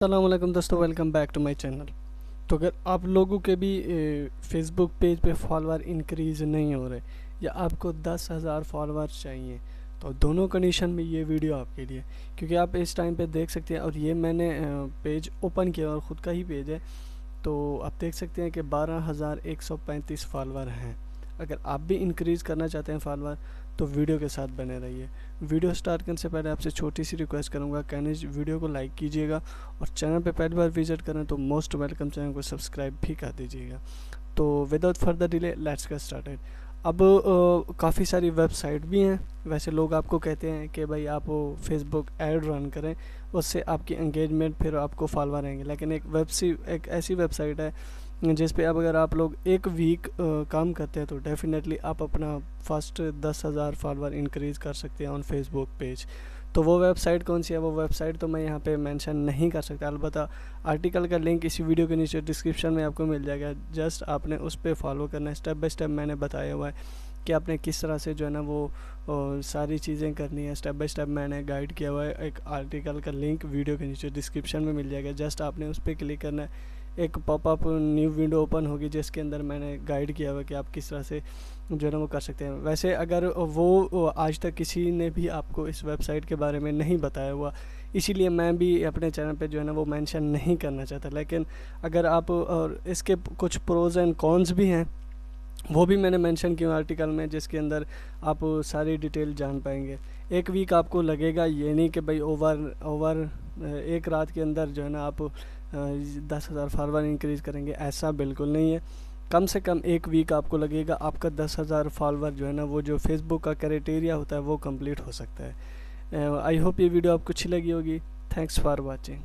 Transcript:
अस्सलाम वालेकुम दोस्तों, welcome back to my channel. तो अगर आप लोगों के भी फेसबुक पेज पे फॉलोअर इंक्रीज़ नहीं हो रहे या आपको 10,000 फॉलोअर चाहिए, तो दोनों कंडीशन में ये वीडियो आपके लिए, क्योंकि आप इस टाइम पे देख सकते हैं। और ये मैंने पेज ओपन किया और ख़ुद का ही पेज है, तो आप देख सकते हैं कि 12,135 फॉलोअर हैं। अगर आप भी इंक्रीज़ करना चाहते हैं फॉलोअर तो वीडियो के साथ बने रहिए। वीडियो स्टार्ट करने से पहले आपसे छोटी सी रिक्वेस्ट करूंगा, कैसे वीडियो को लाइक कीजिएगा और चैनल पे पहली बार विजिट करें तो मोस्ट वेलकम, चैनल को सब्सक्राइब भी कर दीजिएगा। तो without further delay let's get started. अब काफ़ी सारी वेबसाइट भी हैं। वैसे लोग आपको कहते हैं कि भाई आप फेसबुक ऐड रन करें, उससे आपकी एंगेजमेंट फिर आपको फॉलोअर आएंगे, लेकिन एक ऐसी वेबसाइट है जिस पे अब अगर आप लोग एक वीक काम करते हैं तो डेफिनेटली आप अपना फर्स्ट 10,000 फॉलोअर इंक्रीज़ कर सकते हैं ऑन फेसबुक पेज। तो वो वेबसाइट कौन सी है, वो वेबसाइट तो मैं यहाँ पे मेंशन नहीं कर सकता। अलबत्ता आर्टिकल का लिंक इसी वीडियो के नीचे डिस्क्रिप्शन में आपको मिल जाएगा। जस्ट आपने उस पर फॉलो करना है। स्टेप बाय स्टेप मैंने बताया हुआ है कि आपने किस तरह से जो है ना वो सारी चीज़ें करनी है। स्टेप बाय स्टेप मैंने गाइड किया हुआ है। एक आर्टिकल का लिंक वीडियो के नीचे डिस्क्रिप्शन में मिल जाएगा। जस्ट आपने उस पर क्लिक करना है, एक पॉपअप न्यू विंडो ओपन होगी जिसके अंदर मैंने गाइड किया हुआ कि आप किस तरह से जो है ना वो कर सकते हैं। वैसे अगर वो आज तक किसी ने भी आपको इस वेबसाइट के बारे में नहीं बताया हुआ, इसीलिए मैं भी अपने चैनल पे जो है ना वो मेंशन नहीं करना चाहता। लेकिन अगर आप, और इसके कुछ प्रोज एंड कॉन्स भी हैं, वो भी मैंने मेंशन किया आर्टिकल में, जिसके अंदर आप सारी डिटेल जान पाएंगे। एक वीक आपको लगेगा, ये नहीं कि भाई ओवर एक रात के अंदर जो है ना आप 10,000 फॉलोअर इंक्रीज़ करेंगे, ऐसा बिल्कुल नहीं है। कम से कम एक वीक आपको लगेगा, आपका 10,000 फॉलोअर जो है ना वो जो फेसबुक का क्राइटेरिया होता है वो कंप्लीट हो सकता है। आई होप ये वीडियो आपको अच्छी लगी होगी। Thanks for watching.